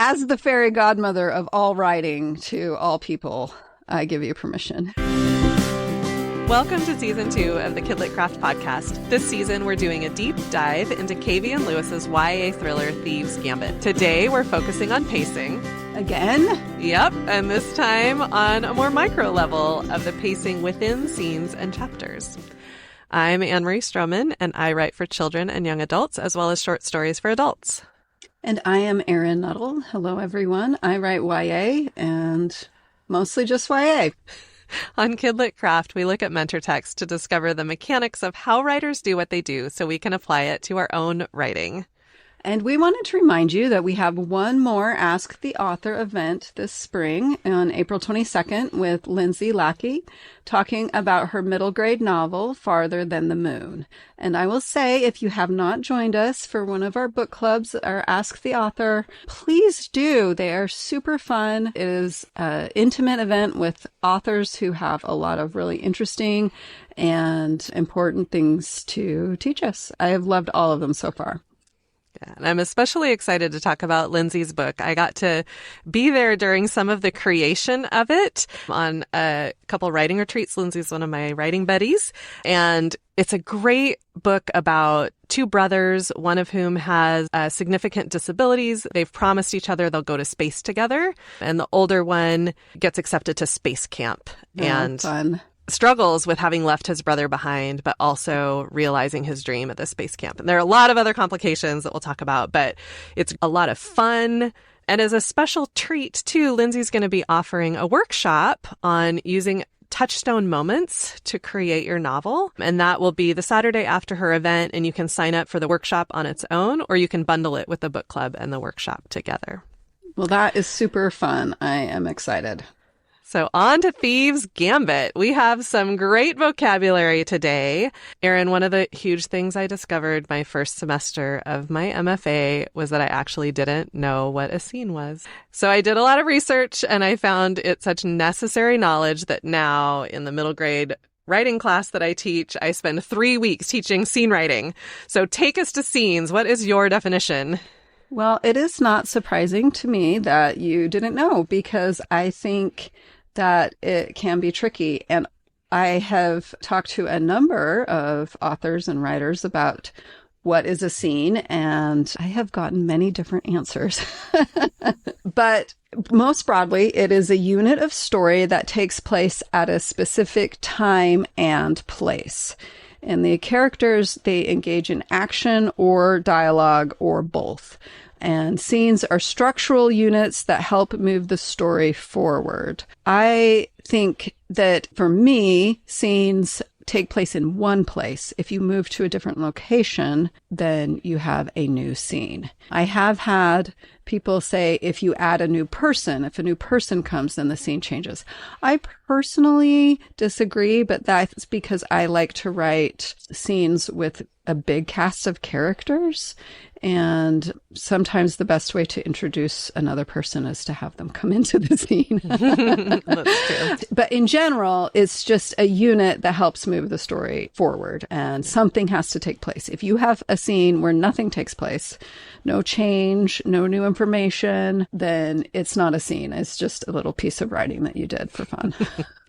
As the fairy godmother of all writing to all people, I give you permission. Welcome to Season 2 of the Kidlit Craft Podcast. This season, we're doing a deep dive into K.V. and Lewis's YA thriller, Thieves Gambit. Today, we're focusing on pacing. Again? Yep, and this time on a more micro level of the pacing within scenes and chapters. I'm Anne-Marie and I write for children and young adults, as well as short stories for adults. And I am Erin Nuttall. Hello, everyone. I write YA and mostly just YA. On Kidlit Craft, we look at mentor text to discover the mechanics of how writers do what they do so we can apply it to our own writing. And we wanted to remind you that we have one more Ask the Author event this spring on April 22nd with Lindsay Lackey talking about her middle grade novel, Farther Than the Moon. And I will say, if you have not joined us for one of our book clubs or Ask the Author, please do. They are super fun. It is an intimate event with authors who have a lot of really interesting and important things to teach us. I have loved all of them so far. Yeah, and I'm especially excited to talk about Lindsay's book. I got to be there during some of the creation of it on a couple writing retreats. Lindsay's one of my writing buddies, and it's a great book about two brothers, one of whom has significant disabilities. They've promised each other they'll go to space together, and the older one gets accepted to space camp. And fun. Struggles with having left his brother behind, but also realizing his dream at the space camp. And there are a lot of other complications that we'll talk about, but it's a lot of fun. And as a special treat, too, Lindsay's going to be offering a workshop on using Touchstone Moments to create your novel. And that will be the Saturday after her event. And you can sign up for the workshop on its own, or you can bundle it with the book club and the workshop together. Well, that is super fun. I am excited. So on to Thieves Gambit. We have some great vocabulary today. Erin, one of the huge things I discovered my first semester of my MFA was that I actually didn't know what a scene was. So I did a lot of research and I found it such necessary knowledge that now in the middle grade writing class that I teach, I spend 3 weeks teaching scene writing. So take us to scenes. What is your definition? Well, it is not surprising to me that you didn't know, because I think that it can be tricky. And I have talked to a number of authors and writers about what is a scene, and I have gotten many different answers. But most broadly, it is a unit of story that takes place at a specific time and place. And the characters, they engage in action or dialogue or both. And scenes are structural units that help move the story forward. I think that for me, scenes take place in one place. If you move to a different location, then you have a new scene. I have had people say if you add a new person, if a new person comes, then the scene changes. I personally disagree, but that's because I like to write scenes with a big cast of characters. And sometimes the best way to introduce another person is to have them come into the scene. That's true. But in general, it's just a unit that helps move the story forward, and something has to take place. If you have a scene where nothing takes place, no change, no new information, then it's not a scene. It's just a little piece of writing that you did for fun.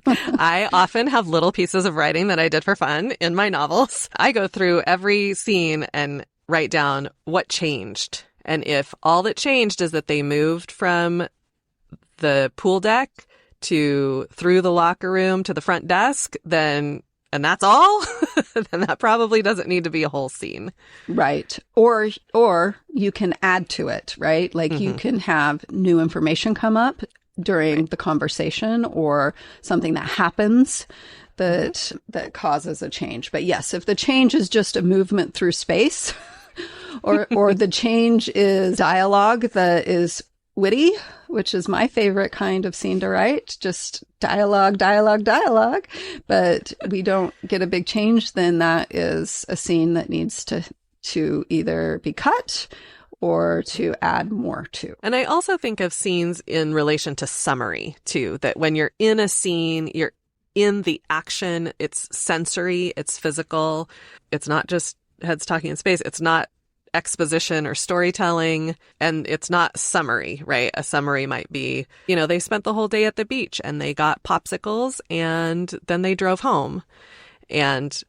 I often have little pieces of writing that I did for fun in my novels. I go through every scene and write down what changed. And if all that changed is that they moved from the pool deck to through the locker room to the front desk, then, and that's all, then that probably doesn't need to be a whole scene. Right. Or you can add to it, right? Like you can have new information come up during the conversation, or something that happens that causes a change. But yes, if the change is just a movement through space, or the change is dialogue that is witty, which is my favorite kind of scene to write, just dialogue, but we don't get a big change, then that is a scene that needs to either be cut or to add more to. And I also think of scenes in relation to summary, too, that when you're in a scene, you're in the action, it's sensory, it's physical, it's not just heads talking in space, it's not exposition or storytelling, and it's not summary, right? A summary might be, they spent the whole day at the beach and they got popsicles and then they drove home. And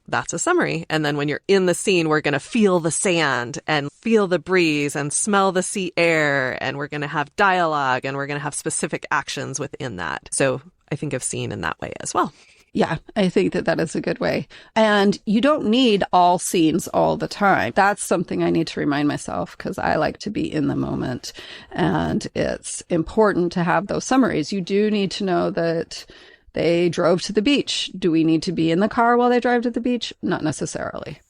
that's a summary. And then when you're in the scene, we're going to feel the sand and feel the breeze and smell the sea air. And we're going to have dialogue and we're going to have specific actions within that. So I think of scene in that way as well. Yeah, I think that is a good way. And you don't need all scenes all the time. That's something I need to remind myself because I like to be in the moment. And it's important to have those summaries. You do need to know that they drove to the beach. Do we need to be in the car while they drive to the beach? Not necessarily.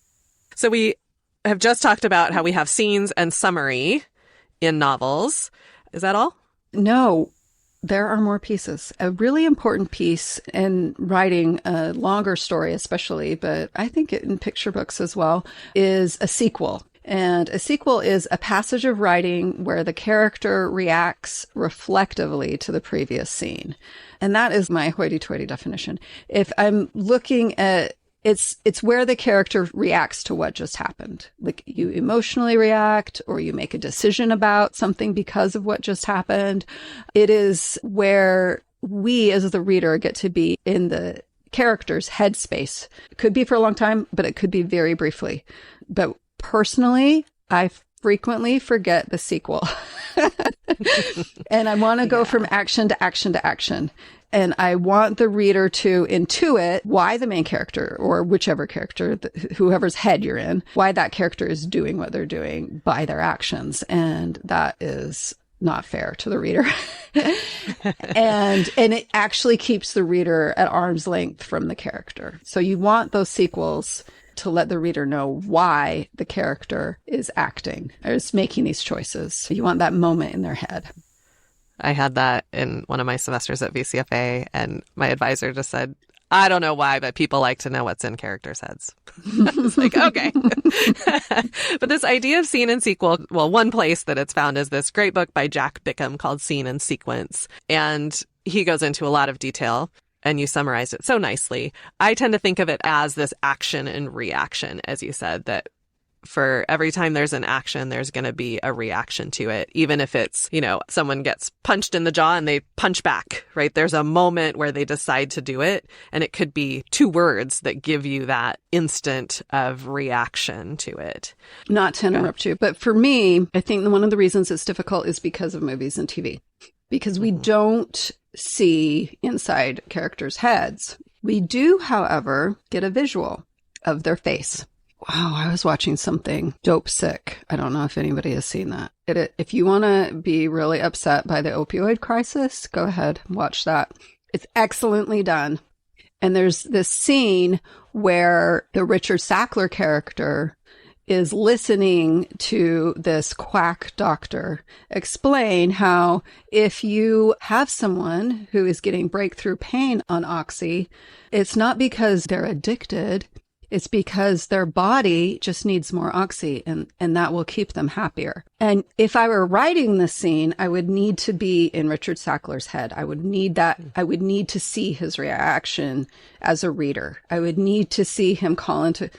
So we have just talked about how we have scenes and summary in novels. Is that all? No. There are more pieces. A really important piece in writing a longer story, especially, but I think in picture books as well, is a sequel. And a sequel is a passage of writing where the character reacts reflectively to the previous scene. And that is my hoity-toity definition. If I'm looking at it's where the character reacts to what just happened. Like you emotionally react or you make a decision about something because of what just happened. It is where we as the reader get to be in the character's headspace. It could be for a long time, but it could be very briefly. But personally, I frequently forget the sequel. And I want to go from action to action to action. And I want the reader to intuit why the main character or whichever character, whoever's head you're in, why that character is doing what they're doing by their actions. And that is not fair to the reader. and it actually keeps the reader at arm's length from the character. So you want those sequels to let the reader know why the character is acting or is making these choices. You want that moment in their head. I had that in one of my semesters at VCFA, and my advisor just said, I don't know why, but people like to know what's in characters' heads. It's like, okay. But this idea of scene and sequel, well, one place that it's found is this great book by Jack Bickham called Scene and Sequence. And he goes into a lot of detail, and you summarized it so nicely. I tend to think of it as this action and reaction, as you said, that for every time there's an action, there's going to be a reaction to it. Even if it's, someone gets punched in the jaw and they punch back, right? There's a moment where they decide to do it. And it could be 2 words that give you that instant of reaction to it. Not to interrupt you, but for me, I think one of the reasons it's difficult is because of movies and TV. Because we don't see inside characters' heads. We do, however, get a visual of their face. Wow, I was watching something, Dopesick. I don't know if anybody has seen that. If you want to be really upset by the opioid crisis, go ahead, watch that. It's excellently done. And there's this scene where the Richard Sackler character is listening to this quack doctor explain how if you have someone who is getting breakthrough pain on Oxy, it's not because they're addicted. It's because their body just needs more Oxy and that will keep them happier. And if I were writing this scene, I would need to be in Richard Sackler's head. I would need that. I would need to see his reaction as a reader. I would need to see him call into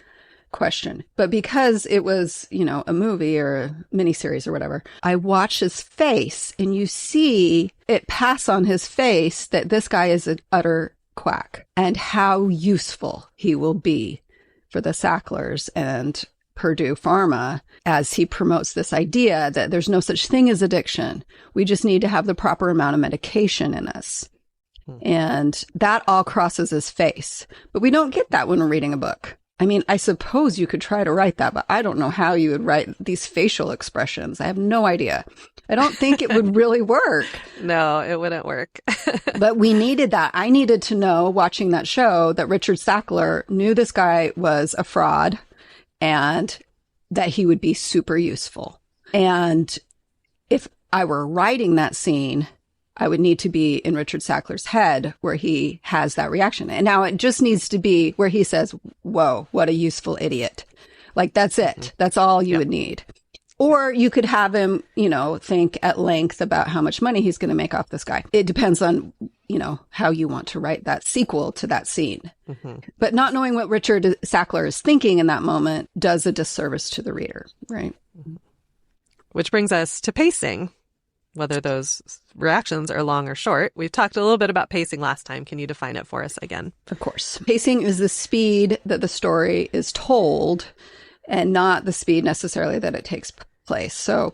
question. But because it was, a movie or a miniseries or whatever, I watch his face and you see it pass on his face that this guy is an utter quack and how useful he will be for the Sacklers and Purdue Pharma as he promotes this idea that there's no such thing as addiction. We just need to have the proper amount of medication in us. And that all crosses his face. But we don't get that when we're reading a book. I mean, I suppose you could try to write that, but I don't know how you would write these facial expressions. I have no idea. I don't think it would really work. No, it wouldn't work. But we needed that. I needed to know, watching that show, that Richard Sackler knew this guy was a fraud and that he would be super useful. And if I were writing that scene, I would need to be in Richard Sackler's head where he has that reaction. And now it just needs to be where he says, whoa, what a useful idiot. Like, that's it. That's all you would need. Or you could have him, think at length about how much money he's going to make off this guy. It depends on, how you want to write that sequel to that scene. Mm-hmm. But not knowing what Richard Sackler is thinking in that moment does a disservice to the reader, right? Which brings us to pacing, whether those reactions are long or short. We've talked a little bit about pacing last time. Can you define it for us again? Of course. Pacing is the speed that the story is told and not the speed necessarily that it takes place. So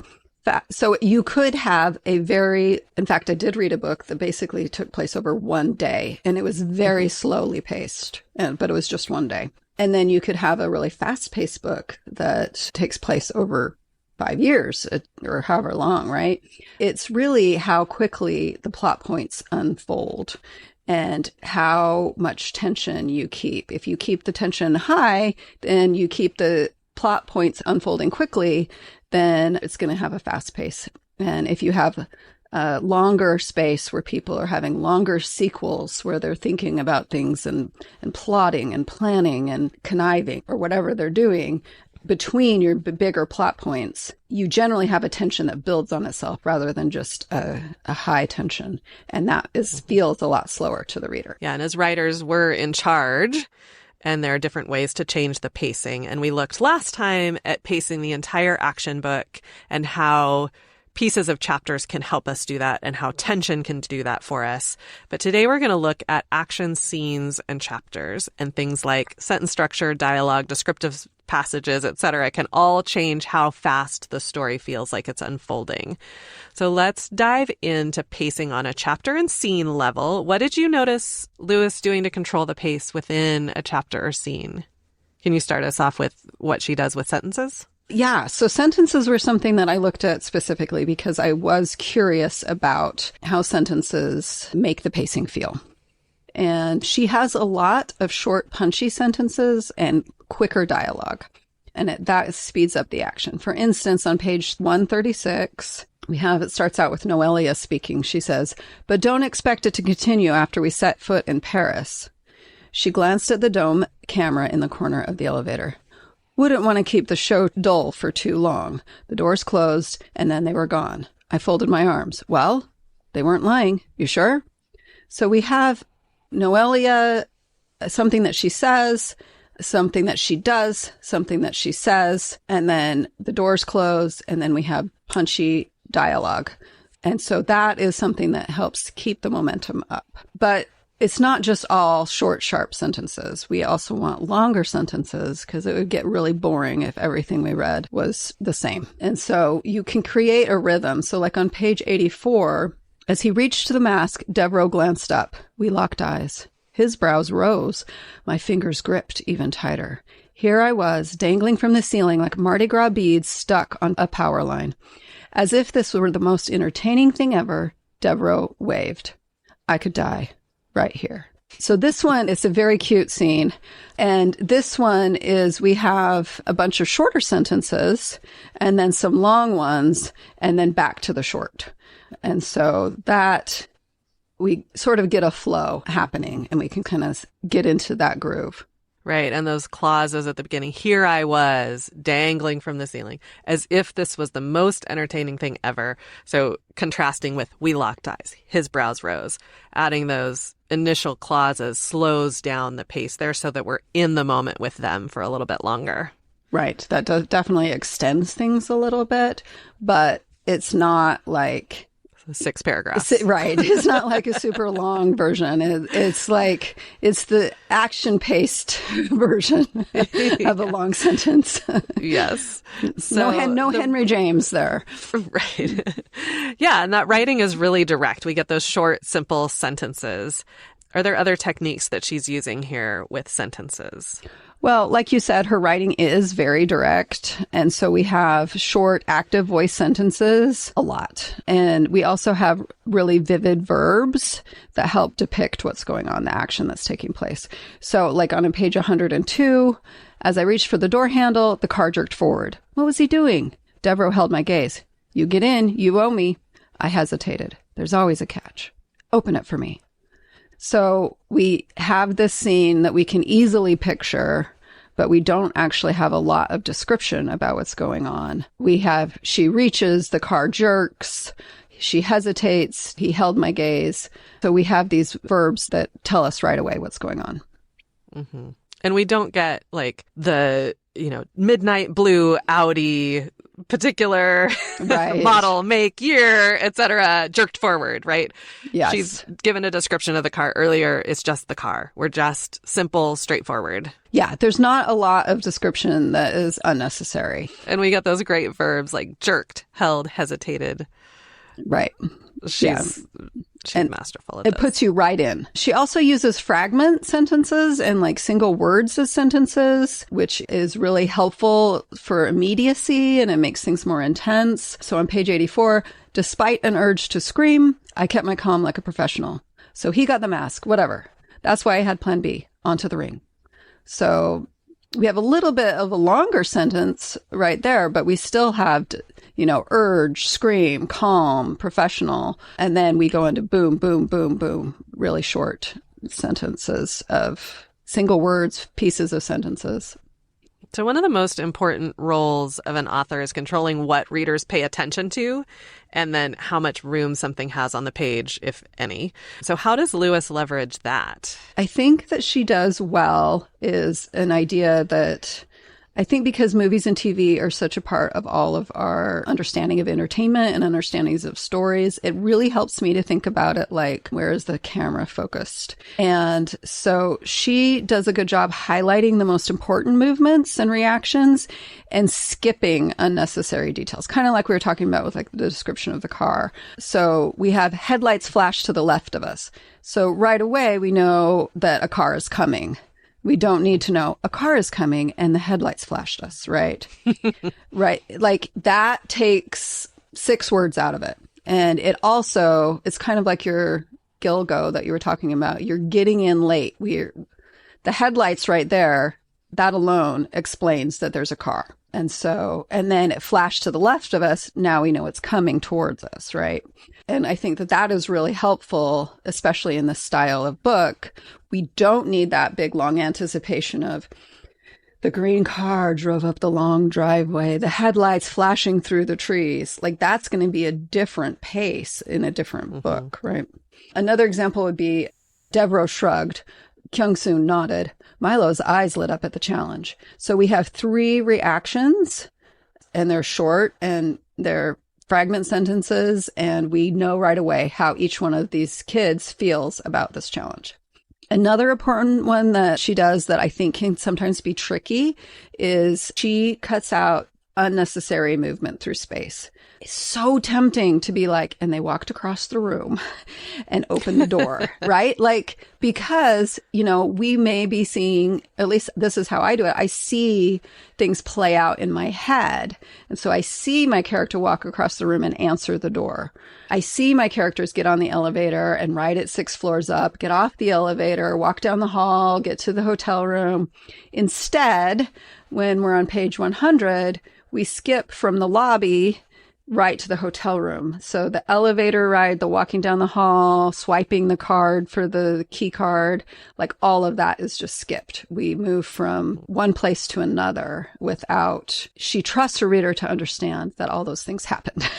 you could have in fact, I did read a book that basically took place over one day, and it was very slowly paced, but it was just one day. And then you could have a really fast-paced book that takes place over 5 years or however long, right? It's really how quickly the plot points unfold and how much tension you keep. If you keep the tension high, then you keep the plot points unfolding quickly, then it's going to have a fast pace. And if you have a longer space where people are having longer sequels where they're thinking about things and plotting and planning and conniving or whatever they're doing between your bigger plot points, you generally have a tension that builds on itself rather than just a high tension. And that feels a lot slower to the reader. Yeah. And as writers, we're in charge. And there are different ways to change the pacing. And we looked last time at pacing the entire action book and how pieces of chapters can help us do that and how tension can do that for us. But today we're going to look at action scenes and chapters, and things like sentence structure, dialogue, descriptive passages, etc. can all change how fast the story feels like it's unfolding. So let's dive into pacing on a chapter and scene level. What did you notice Lewis doing to control the pace within a chapter or scene? Can you start us off with what she does with sentences? Yeah, so sentences were something that I looked at specifically because I was curious about how sentences make the pacing feel. And she has a lot of short, punchy sentences and quicker dialogue. And that speeds up the action. For instance, on page 136, it starts out with Noelia speaking. She says, "But don't expect it to continue after we set foot in Paris." She glanced at the dome camera in the corner of the elevator. "Wouldn't want to keep the show dull for too long. The doors closed, and then they were gone. I folded my arms. Well, they weren't lying. You sure?" So we have Noelia, something that she says, something that she does, something that she says, and then the doors close, and then we have punchy dialogue. And so that is something that helps keep the momentum up. But it's not just all short, sharp sentences. We also want longer sentences because it would get really boring if everything we read was the same. And so you can create a rhythm. So like on page 84, as he reached to the mask, Devereaux glanced up. We locked eyes. His brows rose. My fingers gripped even tighter. Here I was, dangling from the ceiling like Mardi Gras beads stuck on a power line. As if this were the most entertaining thing ever, Devereaux waved. I could die right here. So this one is a very cute scene. And this one is, we have a bunch of shorter sentences and then some long ones and then back to the short. And so that we sort of get a flow happening and we can kind of get into that groove. Right. And those clauses at the beginning, here I was dangling from the ceiling, as if this was the most entertaining thing ever. So contrasting with we locked eyes, his brows rose, adding those initial clauses slows down the pace there so that we're in the moment with them for a little bit longer. Right. That definitely extends things a little bit, but it's not like 6 paragraphs. Right. It's not like a super long version. It's like, it's the action-paced version of a long sentence. Yes. So no Henry James there. Right. Yeah. And that writing is really direct. We get those short, simple sentences. Are there other techniques that she's using here with sentences? Well, like you said, her writing is very direct. And so we have short, active voice sentences a lot. And we also have really vivid verbs that help depict what's going on, the action that's taking place. So like on page 102, as I reached for the door handle, the car jerked forward. What was he doing? Devereaux held my gaze. You get in, you owe me. I hesitated. There's always a catch. Open it for me. So we have this scene that we can easily picture but we don't actually have a lot of description about what's going on. We have, she reaches, the car jerks, she hesitates, he held my gaze. So we have these verbs that tell us right away what's going on. Mm-hmm. And we don't get like the, midnight blue Audi particular right. model, make, year, etc., jerked forward, right? Yes. She's given a description of the car earlier. It's just the car. We're just simple, straightforward. Yeah, there's not a lot of description that is unnecessary. And we get those great verbs like jerked, held, hesitated. Right. She's masterful at it this. Puts you right in. She also uses fragment sentences and like single words as sentences, which is really helpful for immediacy and it makes things more intense. So on page 84, despite an urge to scream, I kept my calm like a professional. So he got the mask, whatever. That's why I had plan B, onto the ring. So we have a little bit of a longer sentence right there, but we still have, urge, scream, calm, professional. And then we go into boom, boom, boom, boom, really short sentences of single words, pieces of sentences. So one of the most important roles of an author is controlling what readers pay attention to and then how much room something has on the page, if any. So how does Lewis leverage that? I think that she does well is an idea that I think because movies and TV are such a part of all of our understanding of entertainment and understandings of stories, it really helps me to think about it like, where is the camera focused? And so she does a good job highlighting the most important movements and reactions and skipping unnecessary details, kind of like we were talking about with like the description of the car. So we have headlights flash to the left of us. So right away, we know that a car is coming. We don't need to know a car is coming and the headlights flashed us, right? Right. Like that takes 6 words out of it. And it's kind of like your Gilgo that you were talking about. You're getting in late. The headlights right there, that alone explains that there's a car. And then it flashed to the left of us. Now we know it's coming towards us, right? And I think that is really helpful, especially in this style of book. We don't need that big, long anticipation of the green car drove up the long driveway, the headlights flashing through the trees. Like that's going to be a different pace in a different book, right? Another example would be Devereaux shrugged. Kyung-soon nodded. Milo's eyes lit up at the challenge. So we have 3 reactions, and they're short, and they're fragment sentences, and we know right away how each one of these kids feels about this challenge. Another important one that she does that I think can sometimes be tricky is she cuts out unnecessary movement through space. It's so tempting to be like, and they walked across the room and opened the door, right? Like, because, we may be seeing, at least this is how I do it. I see things play out in my head. And so I see my character walk across the room and answer the door. I see my characters get on the elevator and ride it 6 floors up, get off the elevator, walk down the hall, get to the hotel room. Instead, when we're on page 100, we skip from the lobby right to the hotel room. So the elevator ride, the walking down the hall, swiping the card for the key card, like all of that is just skipped. We move from one place to another she trusts her reader to understand that all those things happened.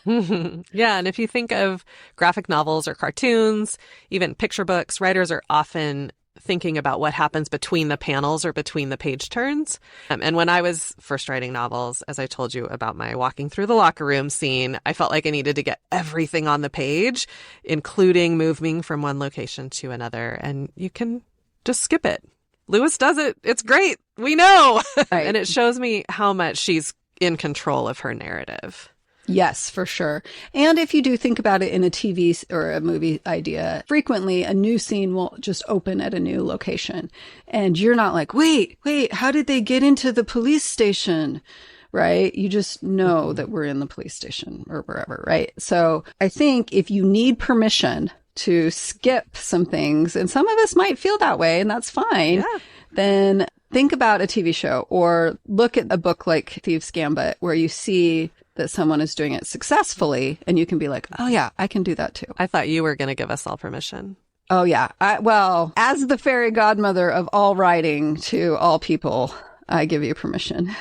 Yeah, and if you think of graphic novels or cartoons, even picture books, writers are often thinking about what happens between the panels or between the page turns. And when I was first writing novels, as I told you about my walking through the locker room scene, I felt like I needed to get everything on the page, including moving from one location to another. And you can just skip it. Lewis does it. It's great. We know. Right. And it shows me how much she's in control of her narrative. Yes, for sure. And if you do think about it in a TV or a movie idea, frequently a new scene will just open at a new location. And you're not like, wait, how did they get into the police station? Right? You just know that we're in the police station or wherever, right? So I think if you need permission to skip some things, and some of us might feel that way, and that's fine, then think about a TV show or look at a book like Thieves Gambit where you see that someone is doing it successfully and you can be like, oh yeah, I can do that too. I thought you were going to give us all permission. Oh, yeah. Well, as the fairy godmother of all writing to all people, I give you permission.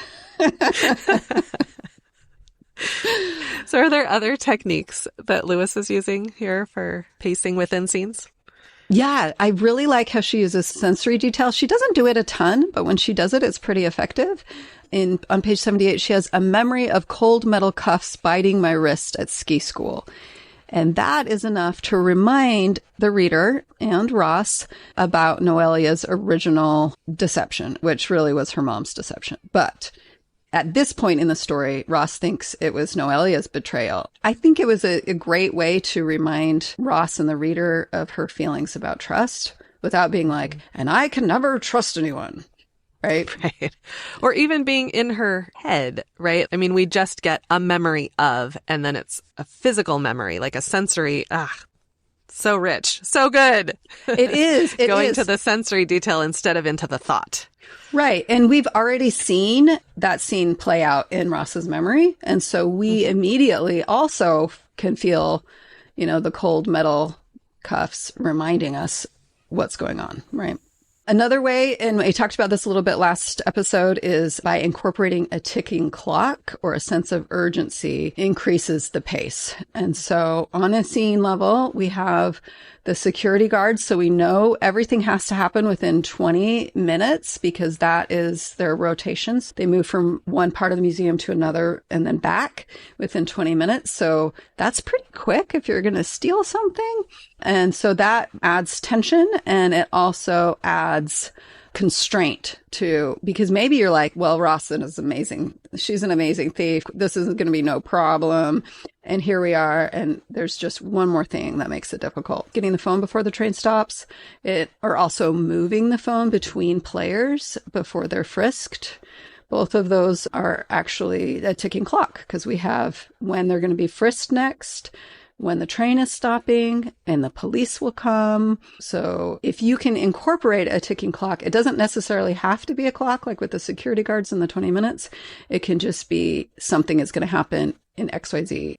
So are there other techniques that Lewis is using here for pacing within scenes? Yeah, I really like how she uses sensory detail. She doesn't do it a ton, but when she does it, it's pretty effective. On page 78, she has a memory of cold metal cuffs biting my wrist at ski school. And that is enough to remind the reader and Ross about Noelia's original deception, which really was her mom's deception. But at this point in the story, Ross thinks it was Noelia's betrayal. I think it was a great way to remind Ross and the reader of her feelings about trust without being like, and I can never trust anyone. Right? Right. Or even being in her head, right? I mean, we just get a memory of, and then it's a physical memory, like a sensory, so rich, so good. It is. Going to the sensory detail instead of into the thought. Right. And we've already seen that scene play out in Ross's memory. And so we immediately also can feel, the cold metal cuffs reminding us what's going on, right? Another way, and we talked about this a little bit last episode, is by incorporating a ticking clock or a sense of urgency increases the pace. And so on a scene level, we have the security guards. So we know everything has to happen within 20 minutes because that is their rotations. They move from one part of the museum to another and then back within 20 minutes. So that's pretty quick if you're going to steal something. And so that adds tension, and it also adds constraint to, because maybe you're like, well, Rawson is amazing. She's an amazing thief. This isn't going to be no problem. And here we are. And there's just one more thing that makes it difficult. Getting the phone before the train stops, or also moving the phone between players before they're frisked. Both of those are actually a ticking clock because we have when they're going to be frisked next, when the train is stopping, and the police will come. So if you can incorporate a ticking clock, it doesn't necessarily have to be a clock like with the security guards in the 20 minutes. It can just be something is going to happen in XYZ,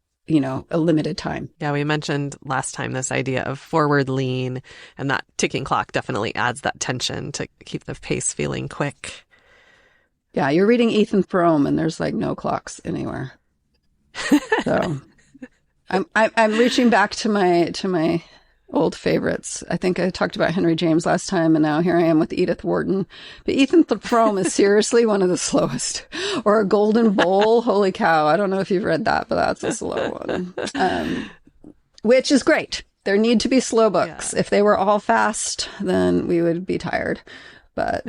a limited time. Yeah, we mentioned last time this idea of forward lean, and that ticking clock definitely adds that tension to keep the pace feeling quick. Yeah, you're reading Ethan Frome and there's like no clocks anywhere. So I'm reaching back to my old favorites. I think I talked about Henry James last time, and now here I am with Edith Wharton. But Ethan Frome is seriously one of the slowest. Or A Golden Bowl. Holy cow. I don't know if you've read that, but that's a slow one. Which is great. There need to be slow books. Yeah. If they were all fast, then we would be tired. But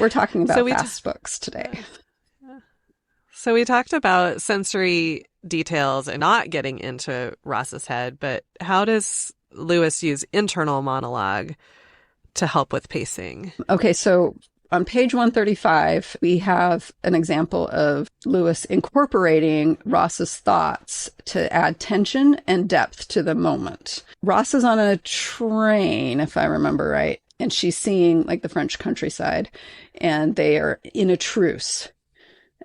we're talking about fast books today. So we talked about sensory details and not getting into Ross's head, but how does Lewis use internal monologue to help with pacing? Okay, so on page 135, we have an example of Lewis incorporating Ross's thoughts to add tension and depth to the moment. Ross is on a train, if I remember right, and she's seeing like the French countryside, and they are in a truce.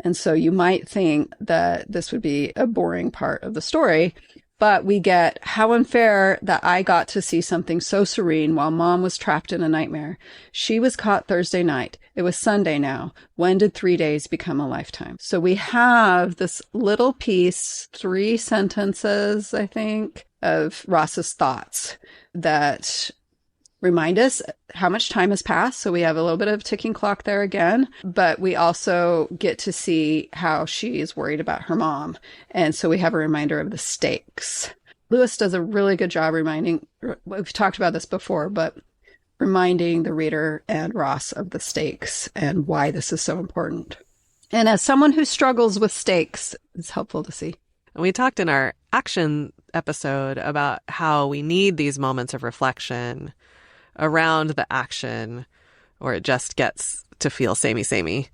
And so you might think that this would be a boring part of the story, but we get how unfair that I got to see something so serene while Mom was trapped in a nightmare. She was caught Thursday night. It was Sunday now. When did 3 days become a lifetime? So we have this little piece, 3 sentences, I think, of Ross's thoughts that remind us how much time has passed. So we have a little bit of ticking clock there again, but we also get to see how she is worried about her mom. And so we have a reminder of the stakes. Lewis does a really good job reminding, we've talked about this before, but reminding the reader and Ross of the stakes and why this is so important. And as someone who struggles with stakes, it's helpful to see. We talked in our action episode about how we need these moments of reflection around the action, or it just gets to feel samey.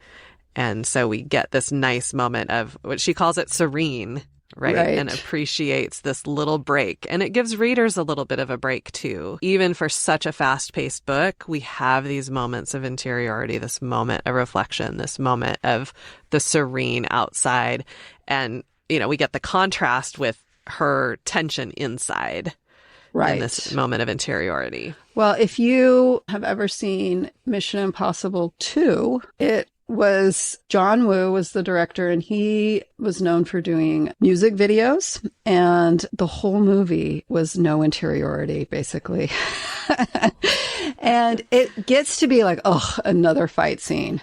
And so we get this nice moment of what she calls it serene, right? And appreciates this little break. And it gives readers a little bit of a break too. Even for such a fast-paced book, we have these moments of interiority, this moment of reflection, this moment of the serene outside. And, we get the contrast with her tension inside. in this moment of interiority. Well, if you have ever seen Mission Impossible 2, it was John Woo was the director, and he was known for doing music videos, and the whole movie was no interiority, basically. And it gets to be like, oh, another fight scene.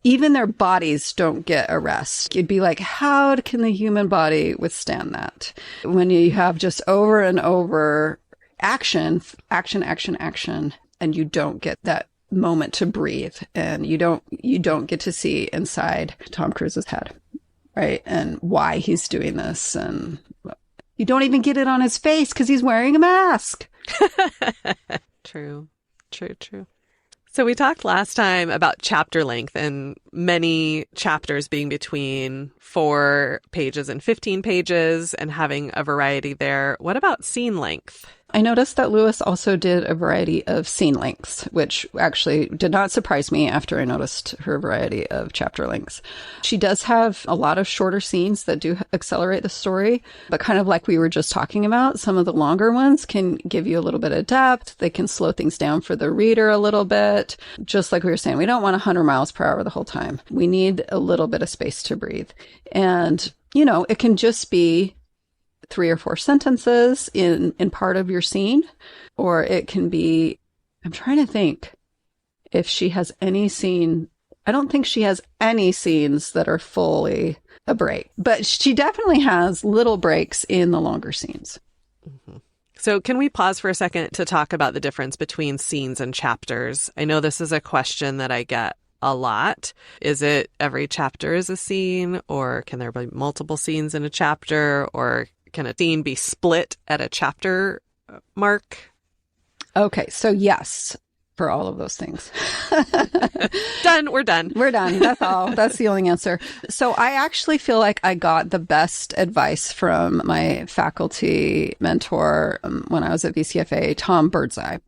Even their bodies don't get a rest. You'd be like, how can the human body withstand that? When you have just over and over action, and you don't get that moment to breathe, and you don't get to see inside Tom Cruise's head, right? And why he's doing this. And you don't even get it on his face because he's wearing a mask. True. So we talked last time about chapter length and many chapters being between 4 pages and 15 pages and having a variety there. What about scene length? I noticed that Lewis also did a variety of scene lengths, which actually did not surprise me after I noticed her variety of chapter lengths. She does have a lot of shorter scenes that do accelerate the story, but kind of like we were just talking about, some of the longer ones can give you a little bit of depth. They can slow things down for the reader a little bit. Just like we were saying, we don't want 100 miles per hour the whole time. We need a little bit of space to breathe. And, it can just be 3 or 4 sentences in part of your scene, or it can be, I'm trying to think if she has any scene. I don't think she has any scenes that are fully a break, but she definitely has little breaks in the longer scenes. Mm-hmm. So can we pause for a second to talk about the difference between scenes and chapters? I know this is a question that I get a lot. Is it every chapter is a scene, or can there be multiple scenes in a chapter, or can a scene be split at a chapter mark? Okay, so yes, for all of those things. Done. We're done. We're done. That's all. That's the only answer. So I actually feel like I got the best advice from my faculty mentor when I was at VCFA, Tom Birdseye.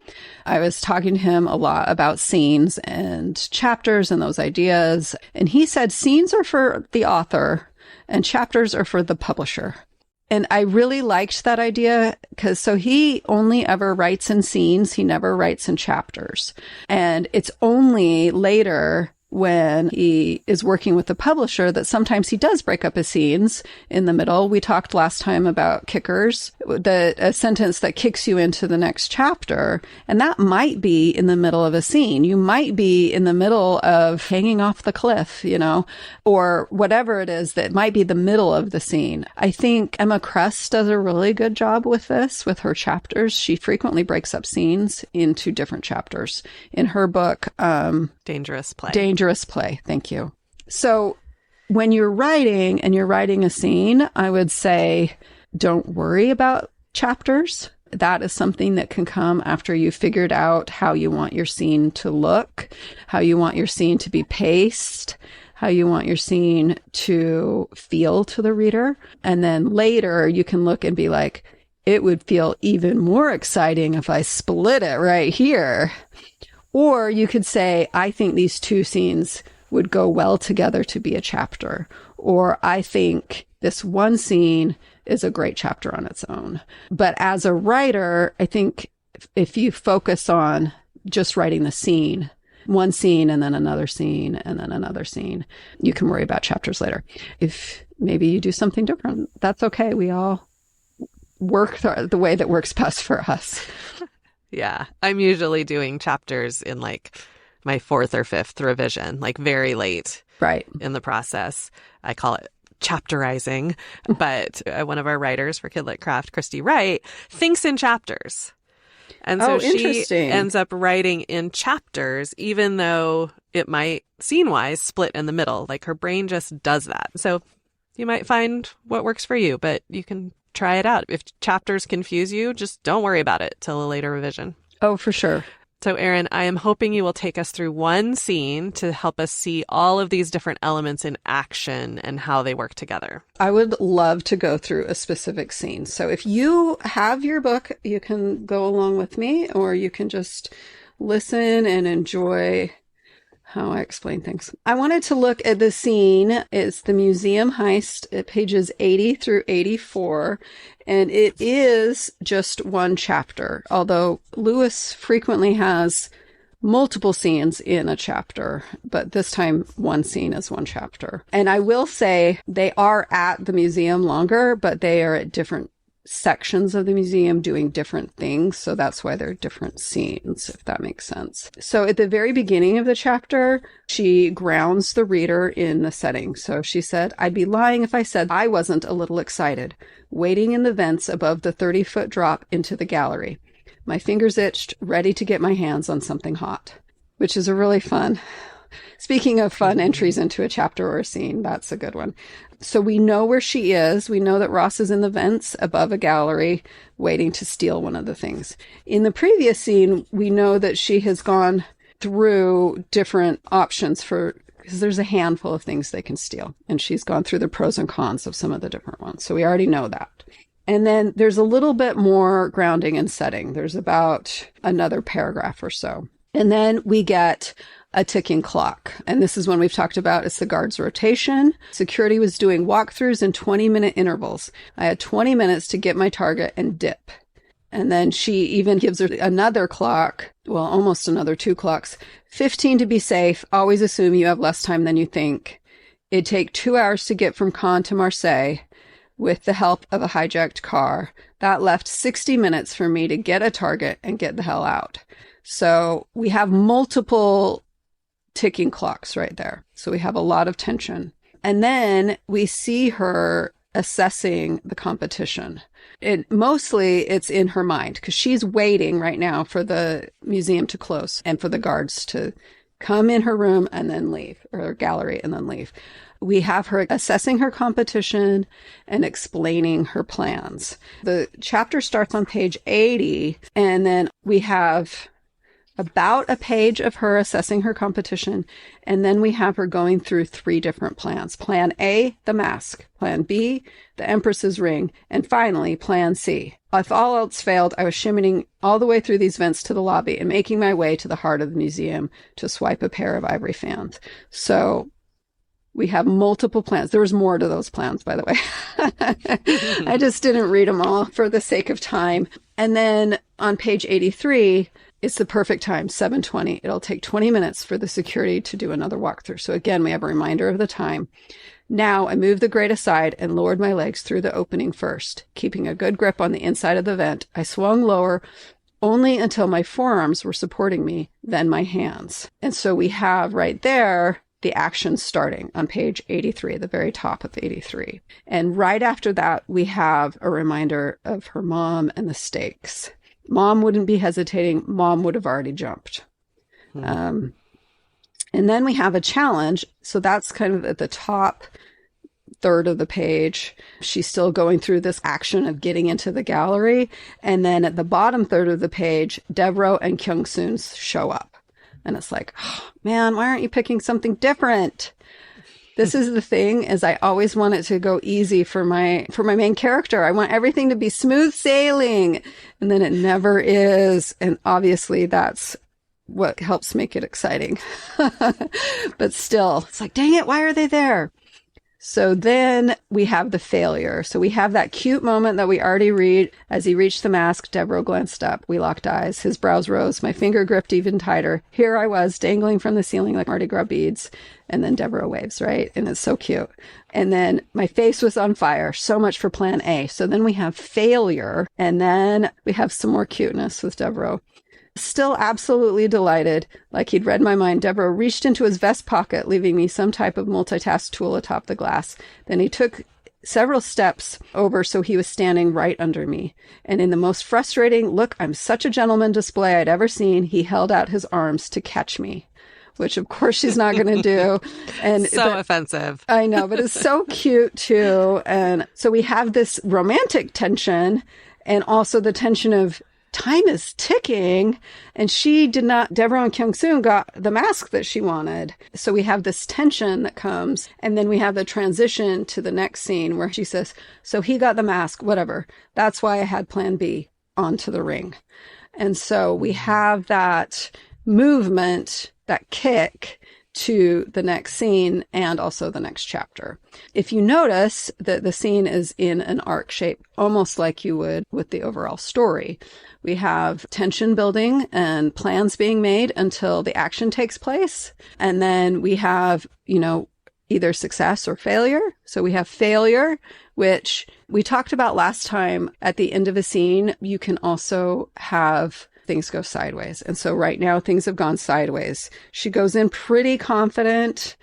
I was talking to him a lot about scenes and chapters and those ideas. And he said scenes are for the author and chapters are for the publisher. And I really liked that idea because so he only ever writes in scenes. He never writes in chapters. And it's only later when he is working with the publisher that sometimes he does break up his scenes in the middle. We talked last time about kickers, a sentence that kicks you into the next chapter. And that might be in the middle of a scene. You might be in the middle of hanging off the cliff, or whatever it is that might be the middle of the scene. I think Emma Kress does a really good job with this, with her chapters. She frequently breaks up scenes into different chapters. In her book, Dangerous Play. Dangerous Play. Thank you. So when you're writing and you're writing a scene, I would say don't worry about chapters. That is something that can come after you've figured out how you want your scene to look, how you want your scene to be paced, how you want your scene to feel to the reader. And then later you can look and be like, it would feel even more exciting if I split it right here. Or you could say, I think these 2 scenes would go well together to be a chapter. Or I think this one scene is a great chapter on its own. But as a writer, I think if you focus on just writing the scene, one scene and then another scene and then another scene, you can worry about chapters later. If maybe you do something different, that's okay. We all work the way that works best for us. Yeah, I'm usually doing chapters in like my 4th or 5th revision, like very late in the process. I call it chapterizing, but one of our writers for Kidlit Craft, Christy Wright, thinks in chapters. And so she ends up writing in chapters, even though it might scene-wise split in the middle. Like her brain just does that. So you might find what works for you, but you can try it out. If chapters confuse you, just don't worry about it till a later revision. Oh, for sure. So, Erin, I am hoping you will take us through one scene to help us see all of these different elements in action and how they work together. I would love to go through a specific scene. So if you have your book, you can go along with me, or you can just listen and enjoy how I explain things. I wanted to look at the scene. It's the museum heist at pages 80 through 84. And it is just one chapter, although Lewis frequently has multiple scenes in a chapter, but this time one scene is one chapter. And I will say they are at the museum longer, but they are at different sections of the museum doing different things. So that's why they're different scenes, if that makes sense. So at the very beginning of the chapter, she grounds the reader in the setting. So she said, "I'd be lying if I said I wasn't a little excited, waiting in the vents above the 30-foot drop into the gallery. My fingers itched, ready to get my hands on something hot," which is a really fun. Speaking of fun entries into a chapter or a scene, that's a good one. So we know where she is. We know that Ross is in the vents above a gallery waiting to steal one of the things. In the previous scene, we know that she has gone through different options because there's a handful of things they can steal. And she's gone through the pros and cons of some of the different ones. So we already know that. And then there's a little bit more grounding and setting. There's about another paragraph or so. And then we get a ticking clock. And this is one we've talked about. It's the guard's rotation. Security was doing walkthroughs in 20-minute intervals. I had 20 minutes to get my target and dip. And then she even gives her another clock, well, almost another 2 clocks. 15 to be safe. Always assume you have less time than you think. It'd take 2 hours to get from Caen to Marseille with the help of a hijacked car. That left 60 minutes for me to get a target and get the hell out. So we have multiple ticking clocks right there. So we have a lot of tension. And then we see her assessing the competition. Mostly it's in her mind because she's waiting right now for the museum to close and for the guards to come in her room and then leave, or gallery and then leave. We have her assessing her competition and explaining her plans. The chapter starts on page 80, and then we have about a page of her assessing her competition, and then we have her going through 3 different plans. Plan A, the mask. Plan B, the Empress's ring. And finally, Plan C. If all else failed, I was shimmying all the way through these vents to the lobby and making my way to the heart of the museum to swipe a pair of ivory fans. So we have multiple plans. There was more to those plans, by the way. I just didn't read them all for the sake of time. And then on page 83, it's the perfect time, 7:20. It'll take 20 minutes for the security to do another walkthrough. So again, we have a reminder of the time. Now I moved the grate aside and lowered my legs through the opening first. Keeping a good grip on the inside of the vent, I swung lower only until my forearms were supporting me, then my hands. And so we have right there the action starting on page 83, the very top of 83. And right after that, we have a reminder of her mom and the stakes. Mom wouldn't be hesitating. Mom would have already jumped. And then we have a challenge. So that's kind of at the top third of the page. She's still going through this action of getting into the gallery. And then at the bottom third of the page, Devereaux and Kyung-soon show up. And it's like, oh, man, why aren't you picking something different? This is the thing, is I always want it to go easy for my main character. I want everything to be smooth sailing, and then it never is. And obviously that's what helps make it exciting. But still, it's like, dang it, why are they there? So then we have the failure. So we have that cute moment that we already read. As he reached the mask, Devereaux glanced up. We locked eyes. His brows rose. My finger gripped even tighter. Here I was, dangling from the ceiling like Mardi Gras beads. And then Devereaux waves, right? And it's so cute. And then my face was on fire. So much for plan A. So then we have failure. And then we have some more cuteness with Devereaux. Still absolutely delighted, like he'd read my mind, Devereaux reached into his vest pocket, leaving me some type of multitask tool atop the glass. Then he took several steps over so he was standing right under me. And in the most frustrating, look, I'm such a gentleman display I'd ever seen, he held out his arms to catch me, which of course she's not going to do. And so offensive. I know, but it's so cute too. And so we have this romantic tension and also the tension of time is ticking, and she did not, Devereaux and Kyung-soon got the mask that she wanted. So we have this tension that comes, and then we have the transition to the next scene where she says, so he got the mask, whatever. That's why I had plan B, onto the ring. And so we have that movement, that kick, to the next scene and also the next chapter. If you notice that the scene is in an arc shape, almost like you would with the overall story, we have tension building and plans being made until the action takes place. And then we have, either success or failure. So we have failure, which we talked about last time. At the end of a scene, you can also have things go sideways. And so right now things have gone sideways. She goes in pretty confident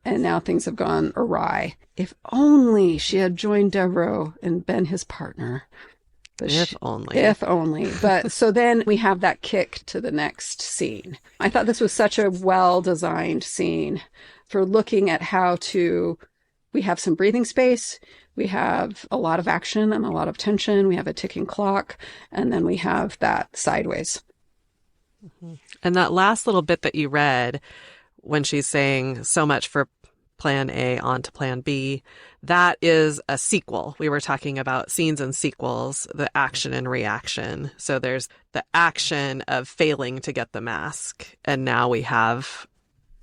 and now things have gone awry. If only she had joined Devereaux and been his partner. But if only. If only. But so then we have that kick to the next scene. I thought this was such a well-designed scene for looking at we have some breathing space. We have a lot of action and a lot of tension. We have a ticking clock. And then we have that sideways. Mm-hmm. And that last little bit that you read when she's saying so much for plan A on to plan B, that is a sequel. We were talking about scenes and sequels, the action and reaction. So there's the action of failing to get the mask. And now we have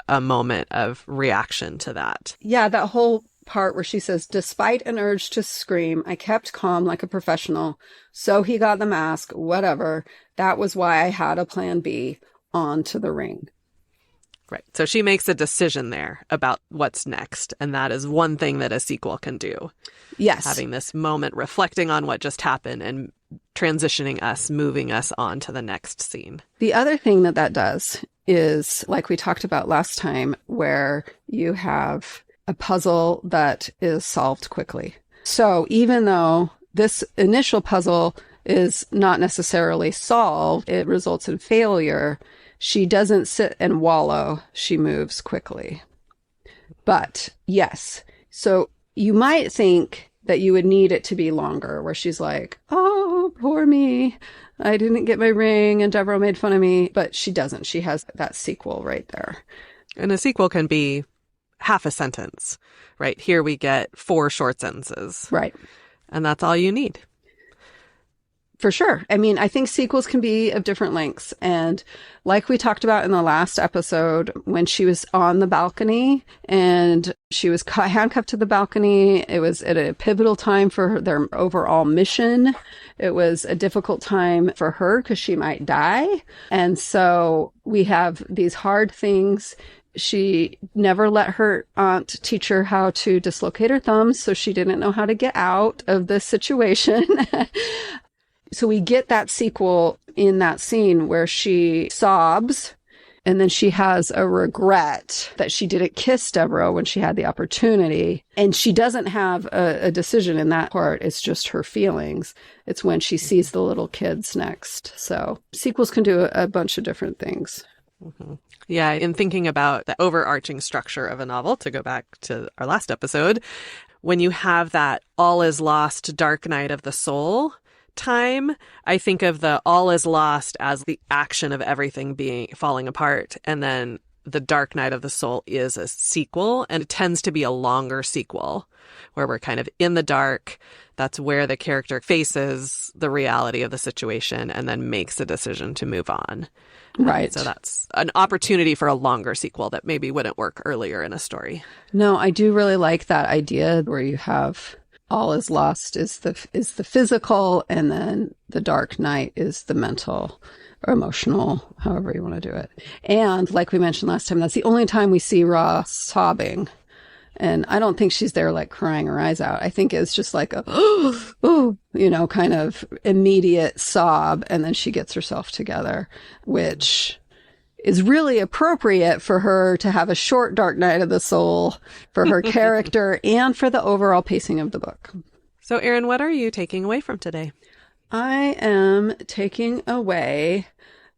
a moment of reaction to that. Yeah, that whole part where she says, despite an urge to scream, I kept calm like a professional. So he got the mask, whatever. That was why I had a plan B, on to the ring. Right. So she makes a decision there about what's next. And that is one thing that a sequel can do. Yes. Having this moment, reflecting on what just happened and transitioning us, moving us on to the next scene. The other thing that does is, like we talked about last time, where you have a puzzle that is solved quickly. So even though this initial puzzle is not necessarily solved, it results in failure, she doesn't sit and wallow. She moves quickly. But yes, so you might think that you would need it to be longer, where she's like, oh, poor me. I didn't get my ring and Devereaux made fun of me. But she doesn't. She has that sequel right there. And a sequel can be half a sentence, right? Here we get 4 short sentences. Right. And that's all you need. For sure. I mean, I think sequels can be of different lengths. And like we talked about in the last episode, when she was on the balcony and she was handcuffed to the balcony, it was at a pivotal time for their overall mission. It was a difficult time for her because she might die. And so we have these hard things. She never let her aunt teach her how to dislocate her thumbs, so she didn't know how to get out of this situation. So we get that sequel in that scene where she sobs and then she has a regret that she didn't kiss Devereaux when she had the opportunity. And she doesn't have a decision in that part. It's just her feelings. It's when she sees the little kids next. So sequels can do a bunch of different things. Mm-hmm. Yeah, in thinking about the overarching structure of a novel, to go back to our last episode, when you have that all is lost, dark night of the soul time, I think of the all is lost as the action of everything falling apart. And then the dark night of the soul is a sequel, and it tends to be a longer sequel where we're kind of in the dark. That's where the character faces the reality of the situation and then makes a decision to move on. Right. So that's an opportunity for a longer sequel that maybe wouldn't work earlier in a story. No, I do really like that idea where you have all is lost is the physical, and then the dark night is the mental or emotional, however you want to do it. And like we mentioned last time, that's the only time we see Ra sobbing. And I don't think she's there like crying her eyes out. I think it's just like a, kind of immediate sob. And then she gets herself together, which is really appropriate for her to have a short dark night of the soul for her character and for the overall pacing of the book. So, Erin, what are you taking away from today? I am taking away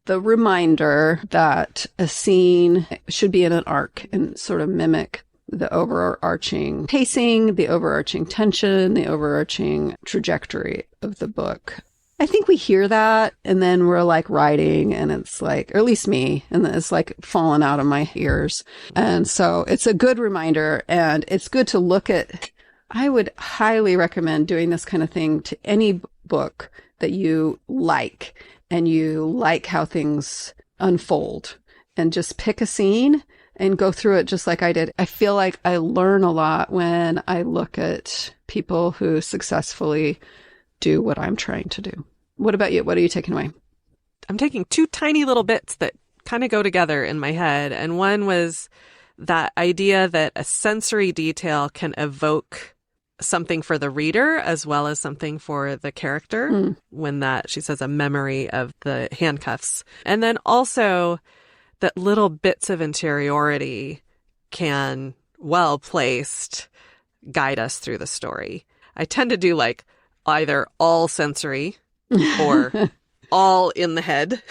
the reminder that a scene should be in an arc and sort of mimic the overarching pacing, the overarching tension, the overarching trajectory of the book. I think we hear that and then we're like writing and it's like, or at least me, and it's like falling out of my ears. And so it's a good reminder, and it's good to look at. I would highly recommend doing this kind of thing to any book that you like and you like how things unfold, and just pick a scene and go through it just like I did. I feel like I learn a lot when I look at people who successfully do what I'm trying to do. What about you? What are you taking away? I'm taking two tiny little bits that kind of go together in my head. And one was that idea that a sensory detail can evoke something for the reader as well as something for the character when that, she says, a memory of the handcuffs. And then also that little bits of interiority can, well placed, guide us through the story. I tend to do like either all sensory or all in the head.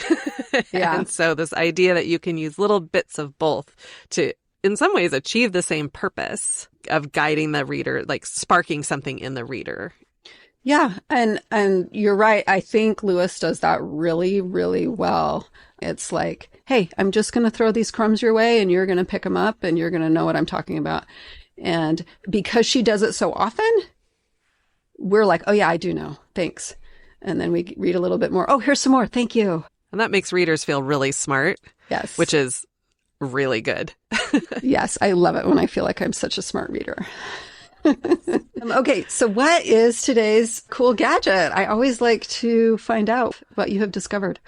Yeah. And so this idea that you can use little bits of both to, in some ways, achieve the same purpose of guiding the reader, like sparking something in the reader. Yeah. And you're right. I think Lewis does that really, really well. It's like, hey, I'm just going to throw these crumbs your way and you're going to pick them up and you're going to know what I'm talking about. And because she does it so often, we're like, oh yeah, I do know. Thanks. And then we read a little bit more. Oh, here's some more. Thank you. And that makes readers feel really smart. Yes. Which is really good. Yes. I love it when I feel like I'm such a smart reader. Okay. So what is today's cool gadget? I always like to find out what you have discovered.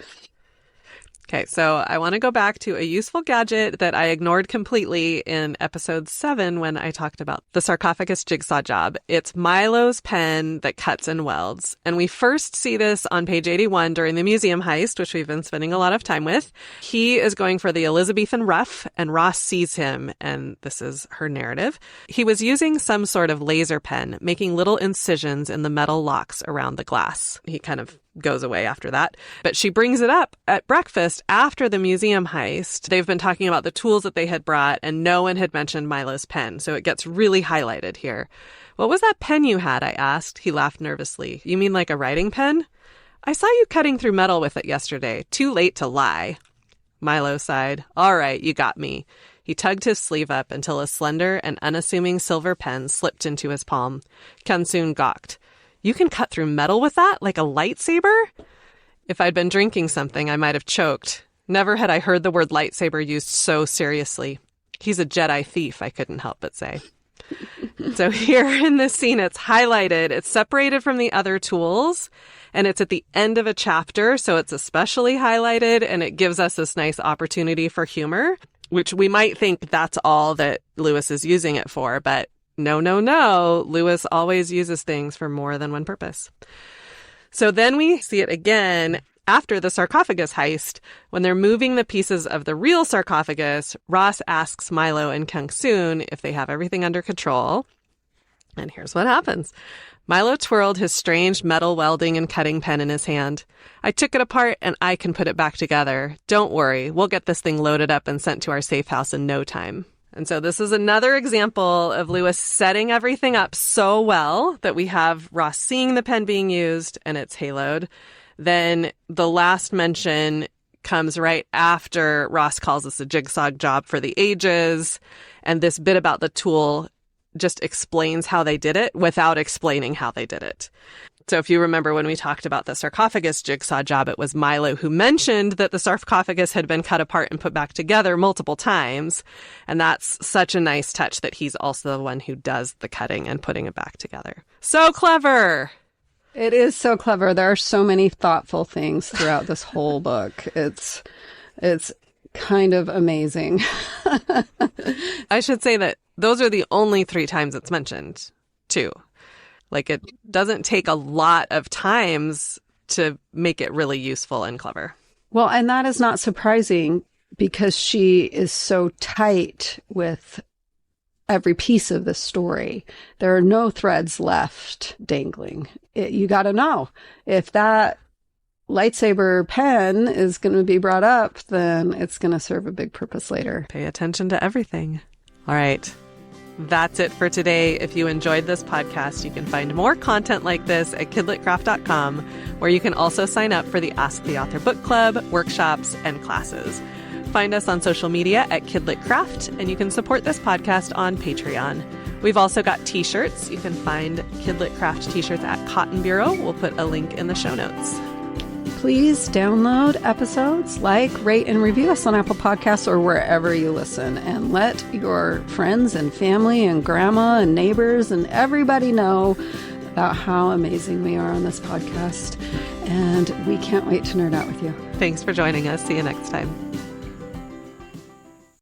Okay, so I want to go back to a useful gadget that I ignored completely in episode 7 when I talked about the sarcophagus jigsaw job. It's Milo's pen that cuts and welds. And we first see this on page 81 during the museum heist, which we've been spending a lot of time with. He is going for the Elizabethan rough, and Ross sees him, and this is her narrative. He was using some sort of laser pen, making little incisions in the metal locks around the glass. He kind of goes away after that. But she brings it up at breakfast after the museum heist. They've been talking about the tools that they had brought, and no one had mentioned Milo's pen, so it gets really highlighted here. What was that pen you had? I asked. He laughed nervously. You mean like a writing pen? I saw you cutting through metal with it yesterday. Too late to lie. Milo sighed. All right, you got me. He tugged his sleeve up until a slender and unassuming silver pen slipped into his palm. Kansun gawked. You can cut through metal with that, like a lightsaber? If I'd been drinking something, I might have choked. Never had I heard the word lightsaber used so seriously. He's a Jedi thief, I couldn't help but say. So here in this scene, it's highlighted. It's separated from the other tools, and it's at the end of a chapter, so it's especially highlighted, and it gives us this nice opportunity for humor, which we might think that's all that Lewis is using it for, but no. Lewis always uses things for more than one purpose. So then we see it again after the sarcophagus heist. When they're moving the pieces of the real sarcophagus, Ross asks Milo and Kansun if they have everything under control. And here's what happens. Milo twirled his strange metal welding and cutting pen in his hand. I took it apart and I can put it back together. Don't worry, we'll get this thing loaded up and sent to our safe house in no time. And so this is another example of Lewis setting everything up so well that we have Ross seeing the pen being used and it's haloed. Then the last mention comes right after Ross calls this a jigsaw job for the ages. And this bit about the tool just explains how they did it without explaining how they did it. So if you remember when we talked about the sarcophagus jigsaw job, it was Milo who mentioned that the sarcophagus had been cut apart and put back together multiple times. And that's such a nice touch that he's also the one who does the cutting and putting it back together. So clever. It is so clever. There are so many thoughtful things throughout this whole book. It's kind of amazing. I should say that those are the only 3 times it's mentioned, too. Like, it doesn't take a lot of times to make it really useful and clever. Well, and that is not surprising because she is so tight with every piece of the story. There are no threads left dangling. You got to know if that lightsaber pen is going to be brought up, then it's going to serve a big purpose later. Pay attention to everything. All right. That's it for today. If you enjoyed this podcast, you can find more content like this at kidlitcraft.com, where you can also sign up for the Ask the Author book club, workshops, and classes. Find us on social media at KidLitCraft, and you can support this podcast on Patreon. We've also got t-shirts. You can find Kid Lit Craft t-shirts at Cotton Bureau. We'll put a link in the show notes. Please download episodes, like, rate, and review us on Apple Podcasts or wherever you listen. And let your friends and family and grandma and neighbors and everybody know about how amazing we are on this podcast. And we can't wait to nerd out with you. Thanks for joining us. See you next time.